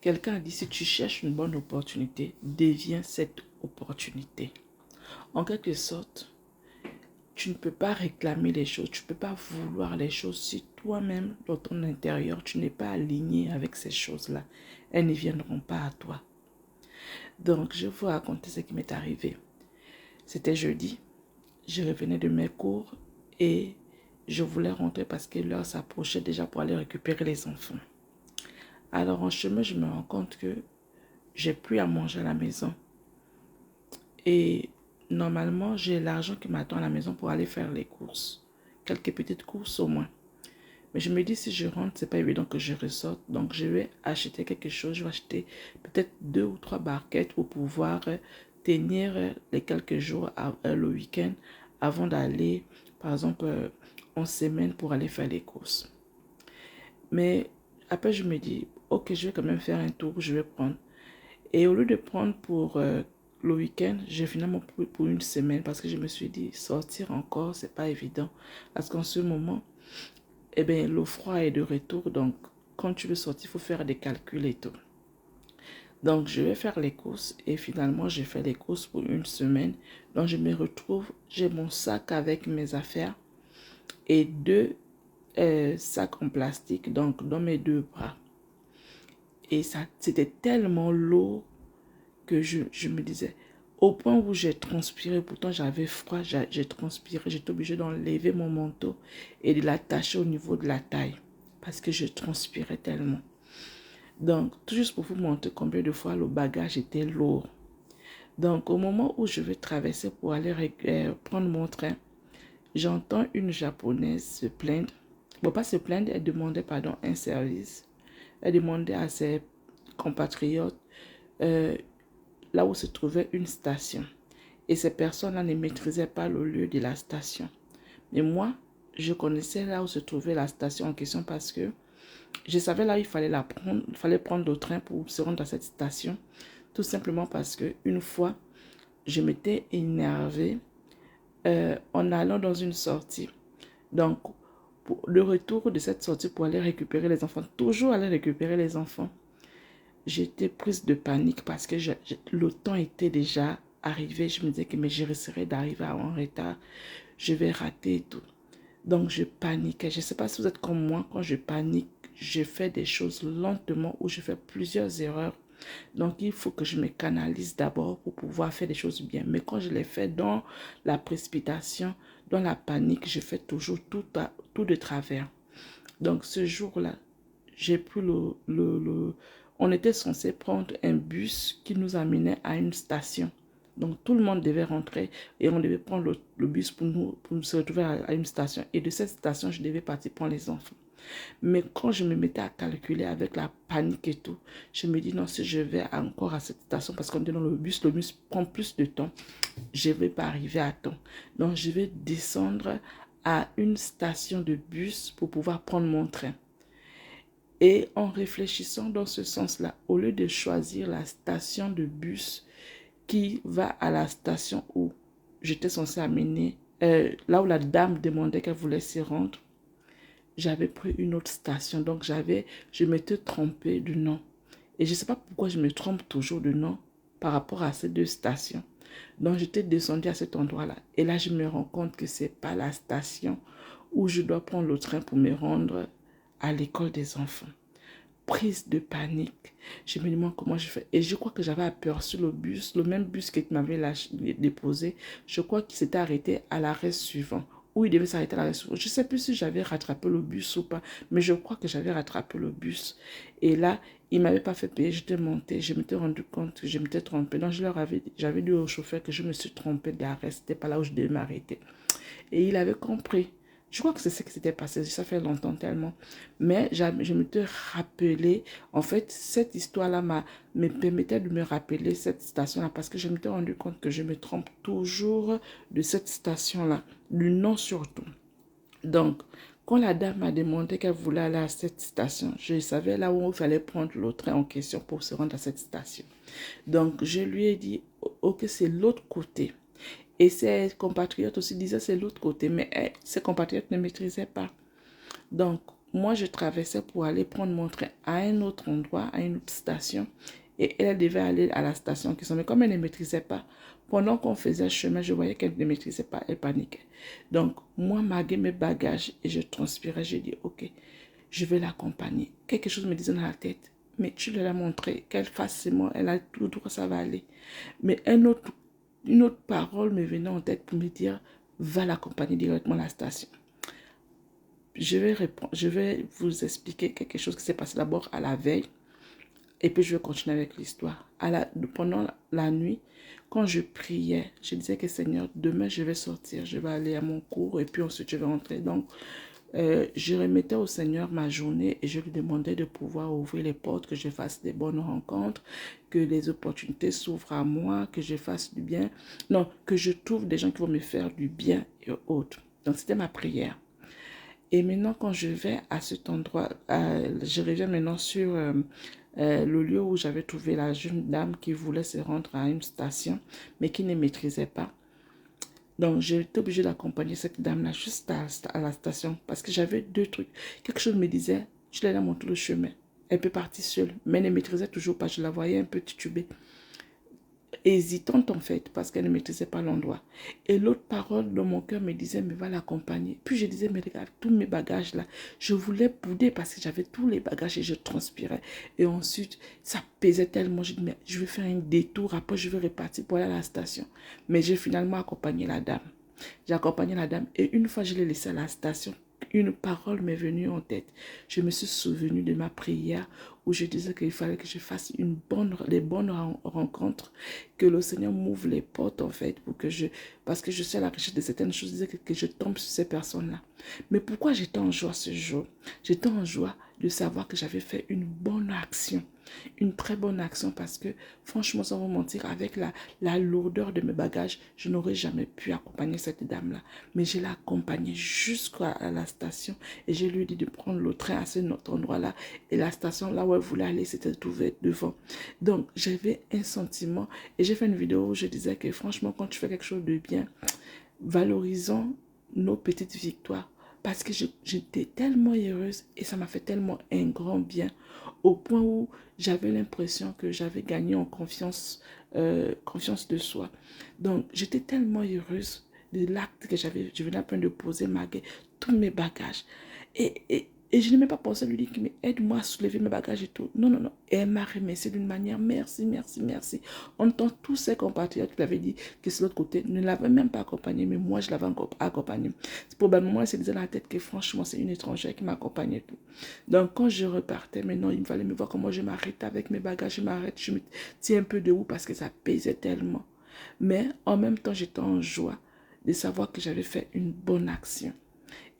Quelqu'un a dit, si tu cherches une bonne opportunité, deviens cette opportunité. En quelque sorte, tu ne peux pas réclamer les choses, tu ne peux pas vouloir les choses si toi-même, dans ton intérieur, tu n'es pas aligné avec ces choses-là. Elles ne viendront pas à toi. Donc, je vais vous raconter ce qui m'est arrivé. C'était jeudi, je revenais de mes cours et je voulais rentrer parce que l'heure s'approchait déjà pour aller récupérer les enfants. Alors, en chemin, je me rends compte que j'ai plus à manger à la maison. Et normalement, j'ai l'argent qui m'attend à la maison pour aller faire les courses. Quelques petites courses au moins. Mais je me dis, si je rentre, c'est pas évident que je ressorte. Donc, je vais acheter quelque chose. Je vais acheter peut-être 2 ou 3 barquettes pour pouvoir tenir les quelques jours, le week-end, avant d'aller, par exemple, en semaine pour aller faire les courses. Mais après, je me dis, ok, je vais quand même faire un tour, je vais prendre. Et au lieu de prendre pour le week-end, j'ai finalement pris pour une semaine parce que je me suis dit, sortir encore, c'est pas évident. Parce qu'en ce moment, eh bien, le froid est de retour. Donc, quand tu veux sortir, il faut faire des calculs et tout. Donc, je vais faire les courses. Et finalement, j'ai fait les courses pour une semaine. Donc, je me retrouve, j'ai mon sac avec mes affaires et 2 sacs en plastique, donc dans mes 2 bras. Et ça, c'était tellement lourd que je me disais, au point où j'ai transpiré, pourtant j'avais froid, j'ai transpiré, j'étais obligée d'enlever mon manteau et de l'attacher au niveau de la taille parce que je transpirais tellement. Donc, tout juste pour vous montrer combien de fois le bagage était lourd. Donc, au moment où je vais traverser pour aller prendre mon train, j'entends une japonaise se plaindre. Bon, pas se plaindre, elle demandait, pardon, un service. Elle demandait à ses compatriotes là où se trouvait une station. Et ces personnes-là ne maîtrisaient pas le lieu de la station. Mais moi, je connaissais là où se trouvait la station en question parce que je savais là où il fallait la prendre. Il fallait prendre le train pour se rendre à cette station. Tout simplement parce que une fois, je m'étais énervée en allant dans une sortie. Donc, pour le retour de cette sortie pour aller récupérer les enfants, toujours aller récupérer les enfants, j'étais prise de panique parce que le temps était déjà arrivé. Je me disais que mais je risquerais d'arriver en retard. Je vais rater et tout. Donc, je paniquais. Je ne sais pas si vous êtes comme moi. Quand je panique, je fais des choses lentement ou je fais plusieurs erreurs. Donc, il faut que je me canalise d'abord pour pouvoir faire des choses bien. Mais quand je les fais dans la précipitation, dans la panique, je fais toujours tout de travers. Donc, ce jour-là, j'ai pris on était censé prendre un bus qui nous amenait à une station. Donc, tout le monde devait rentrer et on devait prendre le bus pour nous se retrouver à une station. Et de cette station, je devais partir prendre les enfants. Mais quand je me mettais à calculer avec la panique et tout, je me dis non, si je vais encore à cette station, parce qu'on est dans le bus prend plus de temps, je ne vais pas arriver à temps. Donc, je vais descendre à une station de bus pour pouvoir prendre mon train. Et en réfléchissant dans ce sens-là, au lieu de choisir la station de bus qui va à la station où j'étais censée amener, là où la dame demandait qu'elle voulait s'y rendre, j'avais pris une autre station. Donc, je m'étais trompée de nom. Et je ne sais pas pourquoi je me trompe toujours de nom par rapport à ces 2 stations. Donc, j'étais descendue à cet endroit-là. Et là, je me rends compte que ce n'est pas la station où je dois prendre le train pour me rendre à l'école des enfants. Prise de panique. Je me demande comment je fais. Et je crois que j'avais aperçu le bus, le même bus qui m'avait déposé. Je crois qu'il s'était arrêté à l'arrêt suivant. Où il devait s'arrêter à l'arrêt suivant. Je ne sais plus si j'avais rattrapé le bus ou pas. Mais je crois que j'avais rattrapé le bus. Et là, il ne m'avait pas fait payer. J'étais montée. Je m'étais rendu compte que je m'étais trompée. Donc, j'avais dit au chauffeur que je me suis trompée d'arrêt. Ce n'était pas là où je devais m'arrêter. Et il avait compris. Je crois que c'est ce qui s'était passé, ça fait longtemps tellement. Mais je m'étais rappelé, en fait, cette histoire-là me permettait de me rappeler cette station-là parce que je m'étais rendu compte que je me trompe toujours de cette station-là, du nom surtout. Donc, quand la dame m'a demandé qu'elle voulait aller à cette station, je savais là où il fallait prendre le train en question pour se rendre à cette station. Donc, je lui ai dit, ok, c'est l'autre côté. Et ses compatriotes aussi disaient c'est l'autre côté, mais ses compatriotes ne maîtrisaient pas. Donc, moi, je traversais pour aller prendre mon train à un autre endroit, à une autre station. Et elle devait aller à la station qui sont. Mais comme elle ne maîtrisait pas, pendant qu'on faisait le chemin, je voyais qu'elle ne maîtrisait pas, elle paniquait. Donc, moi, malgré mes bagages, et je transpirais, j'ai dit, ok, je vais l'accompagner. Quelque chose me disait dans la tête, mais tu lui as montré qu'elle fasse seulement, elle a tout droit, ça va aller. Mais une autre parole me venait en tête pour me dire, va l'accompagner directement à la station. Je vais vous expliquer quelque chose qui s'est passé d'abord à la veille et puis je vais continuer avec l'histoire. Pendant la nuit, quand je priais, je disais que Seigneur, demain je vais sortir, je vais aller à mon cours et puis ensuite je vais rentrer. Donc, je remettais au Seigneur ma journée et je lui demandais de pouvoir ouvrir les portes, que je fasse des bonnes rencontres, que les opportunités s'ouvrent à moi, que je fasse du bien. Non, que je trouve des gens qui vont me faire du bien et autres. Donc, c'était ma prière. Et maintenant, quand je vais à cet endroit, je reviens maintenant sur le lieu où j'avais trouvé la jeune dame qui voulait se rendre à une station, mais qui ne maîtrisait pas. Donc, j'ai été obligée d'accompagner cette dame-là juste à la station parce que j'avais deux trucs. Quelque chose me disait, je l'ai montré le chemin. Elle peut partir seule, mais elle ne maîtrisait toujours pas. Je la voyais un peu titubée, hésitante en fait, parce qu'elle ne maîtrisait pas l'endroit. Et l'autre parole dans mon cœur me disait, mais va l'accompagner. Puis je disais, mais regarde, tous mes bagages là, je voulais bouder parce que j'avais tous les bagages et je transpirais. Et ensuite, ça pesait tellement, je dis, mais je vais faire un détour, après je vais repartir pour aller à la station. Mais j'ai finalement accompagné la dame. J'ai accompagné la dame et une fois je l'ai laissée à la station, une parole m'est venue en tête. Je me suis souvenue de ma prière où je disais qu'il fallait que je fasse des bonnes rencontres, que le Seigneur m'ouvre les portes en fait, parce que je suis à la recherche de certaines choses, je disais que je tombe sur ces personnes-là. Mais pourquoi j'étais en joie ce jour? J'étais en joie de savoir que j'avais fait une bonne action. Une très bonne action parce que franchement, sans vous mentir, avec la lourdeur de mes bagages, je n'aurais jamais pu accompagner cette dame-là. Mais je l'ai accompagnée jusqu'à la station et je lui ai dit de prendre le train à ce autre endroit-là. Et la station là où elle voulait aller, c'était ouvert devant. Donc, j'avais un sentiment et j'ai fait une vidéo où je disais que franchement, quand tu fais quelque chose de bien, valorisons nos petites victoires. Parce que j'étais tellement heureuse et ça m'a fait tellement un grand bien au point où j'avais l'impression que j'avais gagné en confiance de soi. Donc, j'étais tellement heureuse de l'acte que je venais à peine de poser malgré tous mes bagages. Et je n'ai même pas pensé à lui dire, mais aide-moi à soulever mes bagages et tout. Non, non, non. Et elle m'a remercié d'une manière, merci, merci, merci. En tant tous ses compatriotes qui l'avaient dit que c'est l'autre côté, ne l'avaient même pas accompagné, mais moi, je l'avais accompagné. Probablement, elle se disait dans la tête que franchement, c'est une étrangère qui m'accompagnait et tout. Donc, quand je repartais, maintenant, il me fallait me voir comment je m'arrête avec mes bagages. Je m'arrête, je me tiens un peu de haut parce que ça pesait tellement. Mais en même temps, j'étais en joie de savoir que j'avais fait une bonne action.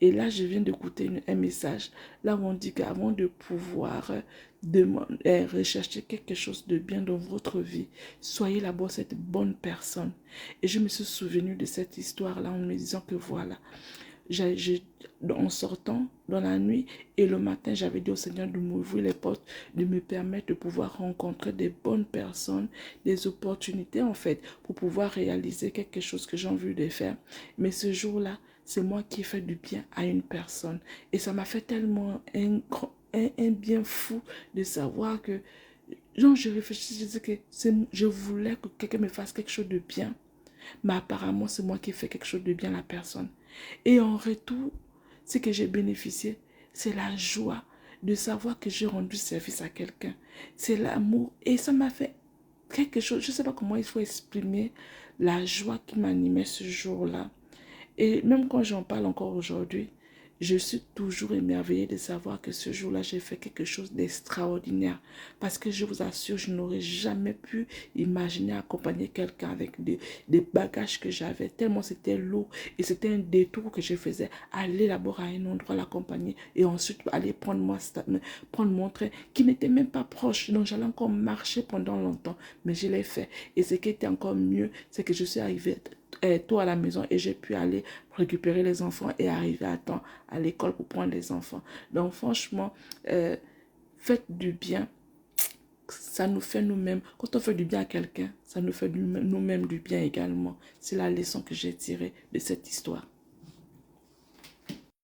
Et là, je viens d'écouter un message, là où on dit qu'avant de pouvoir rechercher quelque chose de bien dans votre vie, soyez d'abord cette bonne personne. Et je me suis souvenu de cette histoire-là en me disant que voilà, en sortant dans la nuit et le matin, j'avais dit au Seigneur de m'ouvrir les portes, de me permettre de pouvoir rencontrer des bonnes personnes, des opportunités en fait, pour pouvoir réaliser quelque chose que j'ai envie de faire. Mais ce jour-là, c'est moi qui ai fait du bien à une personne. Et ça m'a fait tellement un bien fou de savoir que, genre, je réfléchissais, je disais que je voulais que quelqu'un me fasse quelque chose de bien. Mais apparemment, c'est moi qui ai fait quelque chose de bien à la personne. Et en retour, ce que j'ai bénéficié, c'est la joie de savoir que j'ai rendu service à quelqu'un. C'est l'amour. Et ça m'a fait quelque chose, je ne sais pas comment il faut exprimer la joie qui m'animait ce jour-là. Et même quand j'en parle encore aujourd'hui, je suis toujours émerveillée de savoir que ce jour-là, j'ai fait quelque chose d'extraordinaire. Parce que je vous assure, je n'aurais jamais pu imaginer accompagner quelqu'un avec des bagages que j'avais. Tellement c'était lourd. Et c'était un détour que je faisais. Aller d'abord à un endroit, l'accompagner. Et ensuite, aller prendre mon train qui n'était même pas proche. Donc, j'allais encore marcher pendant longtemps. Mais je l'ai fait. Et ce qui était encore mieux, c'est que je suis arrivée tôt à la maison et j'ai pu aller récupérer les enfants et arriver à temps à l'école pour prendre les enfants. Donc franchement, faites du bien, ça nous fait nous-mêmes. Quand on fait du bien à quelqu'un, ça nous fait nous-mêmes du bien également. C'est la leçon que j'ai tirée de cette histoire.